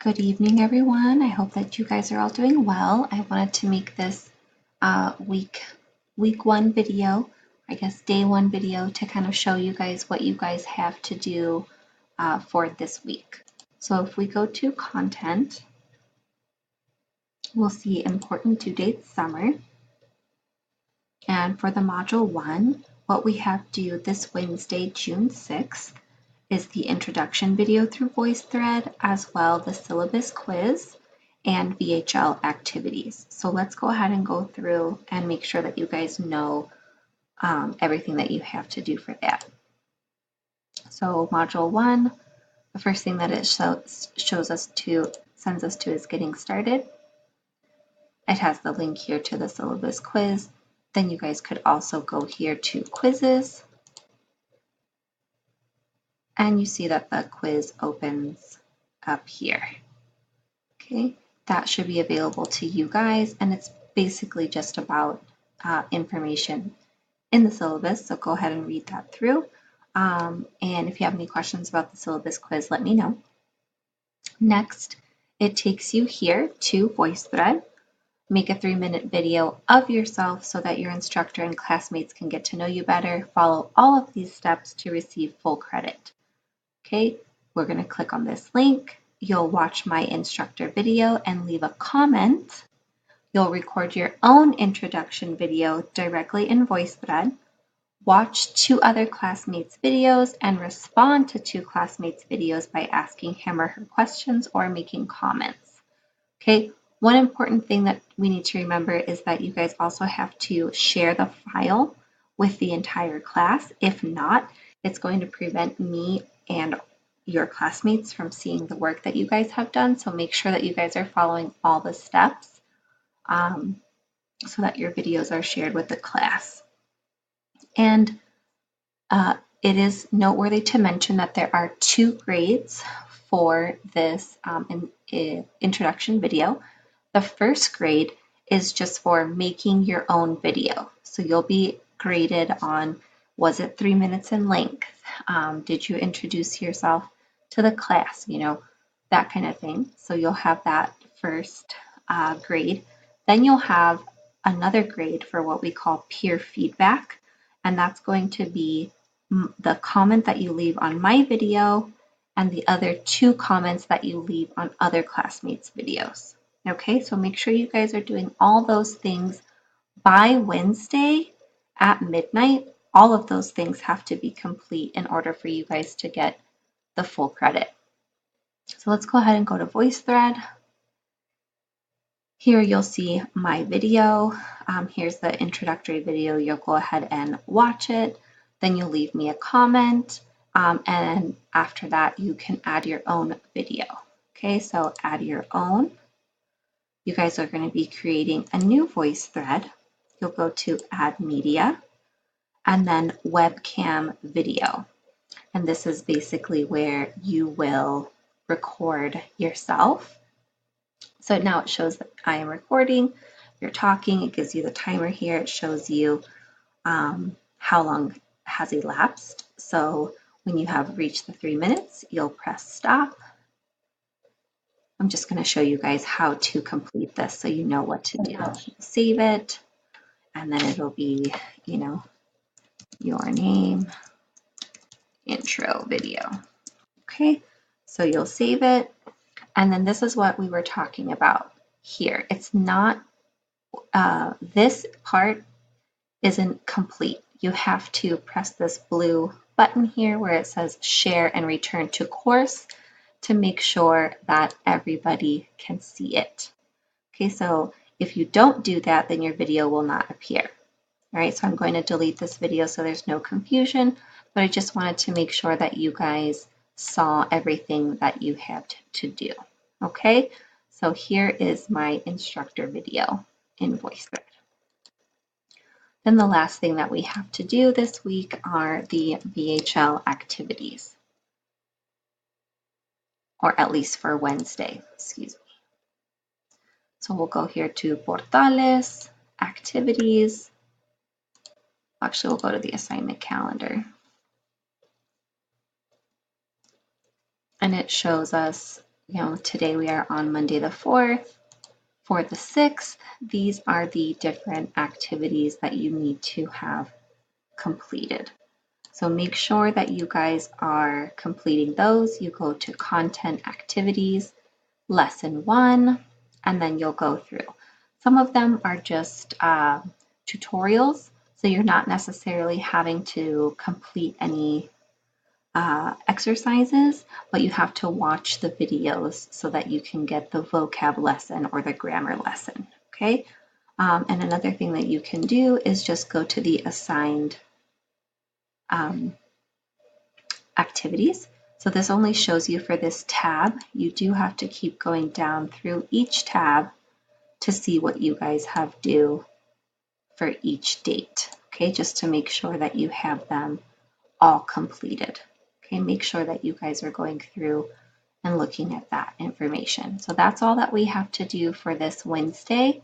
Good evening, everyone. I hope that you guys are all doing well. I wanted to make this week one video, I guess day one video, to kind of show you guys what you guys have to do for this week. So if we go to content, we'll see important due dates summer. And for the module 1, what we have due this Wednesday, June 6th, is the introduction video through VoiceThread, as well the syllabus quiz and VHL activities. So let's go ahead and go through and make sure that you guys know everything that you have to do for that. So module 1, the first thing that it sends us to is getting started. It has the link here to the syllabus quiz. Then you guys could also go here to quizzes. And you see that the quiz opens up here. Okay, that should be available to you guys, and it's basically just about information in the syllabus, so go ahead and read that through. And if you have any questions about the syllabus quiz, let me know. Next, it takes you here to VoiceThread. Make a 3-minute video of yourself so that your instructor and classmates can get to know you better. Follow all of these steps to receive full credit. Okay, we're going to click on this link. You'll watch my instructor video and leave a comment. You'll record your own introduction video directly in VoiceThread. Watch 2 other classmates' videos and respond to 2 classmates' videos by asking him or her questions or making comments. Okay, one important thing that we need to remember is that you guys also have to share the file with the entire class. If not, it's going to prevent me and your classmates from seeing the work that you guys have done. So make sure that you guys are following all the steps so that your videos are shared with the class. And it is noteworthy to mention that there are 2 grades for this introduction video. The first grade is just for making your own video. So you'll be graded on, was it 3 minutes in length? Did you introduce yourself to the class? You know, that kind of thing. So you'll have that first grade. Then you'll have another grade for what we call peer feedback. And that's going to be the comment that you leave on my video and the other 2 comments that you leave on other classmates' videos. Okay, so make sure you guys are doing all those things by Wednesday at midnight. All of those things have to be complete in order for you guys to get the full credit. So let's go ahead and go to VoiceThread. Here you'll see my video. Here's the introductory video. You'll go ahead and watch it. Then you'll leave me a comment. And after that, you can add your own video. Okay, so add your own. You guys are going to be creating a new VoiceThread. You'll go to Add Media and then Webcam Video. And this is basically where you will record yourself. So now it shows that I am recording, you're talking, it gives you the timer here, it shows you how long has elapsed. So when you have reached the 3 minutes, you'll press stop. I'm just going to show you guys how to complete this so you know what to do. Save it, and then it'll be, you know, your name, intro video. Okay, so you'll save it, and then this is what we were talking about here. It's not, this part isn't complete. You have to press this blue button here where it says share and return to course to make sure that everybody can see it. Okay, so if you don't do that, then your video will not appear. All right, so I'm going to delete this video so there's no confusion, but I just wanted to make sure that you guys saw everything that you had to do. Okay, so here is my instructor video in VoiceThread. Then the last thing that we have to do this week are the VHL activities, or at least for Wednesday, excuse me. So we'll go here to Portales, Activities. Actually, we'll go to the assignment calendar. And it shows us today we are on Monday the 4th. For the 6th, these are the different activities that you need to have completed. So make sure that you guys are completing those. You go to Content Activities, Lesson 1, and then you'll go through. Some of them are just tutorials, so you're not necessarily having to complete any exercises, but you have to watch the videos so that you can get the vocab lesson or the grammar lesson, okay? And another thing that you can do is just go to the assigned activities. So this only shows you for this tab. You do have to keep going down through each tab to see what you guys have due for each date, okay? Just to make sure that you have them all completed. Okay, make sure that you guys are going through and looking at that information. So that's all that we have to do for this Wednesday.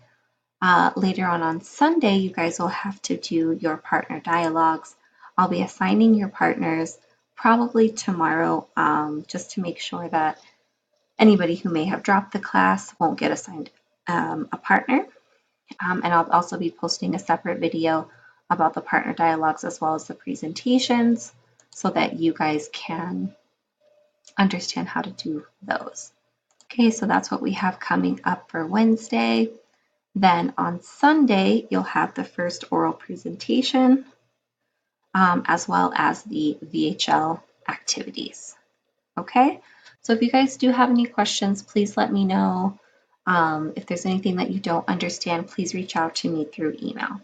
Later on Sunday, you guys will have to do your partner dialogues. I'll be assigning your partners probably tomorrow, just to make sure that anybody who may have dropped the class won't get assigned a partner. And I'll also be posting a separate video about the partner dialogues as well as the presentations, so that you guys can understand how to do those. Okay, so that's what we have coming up for Wednesday. Then on Sunday, you'll have the first oral presentation, as well as the VHL activities. Okay, so if you guys do have any questions, please let me know. If there's anything that you don't understand, please reach out to me through email.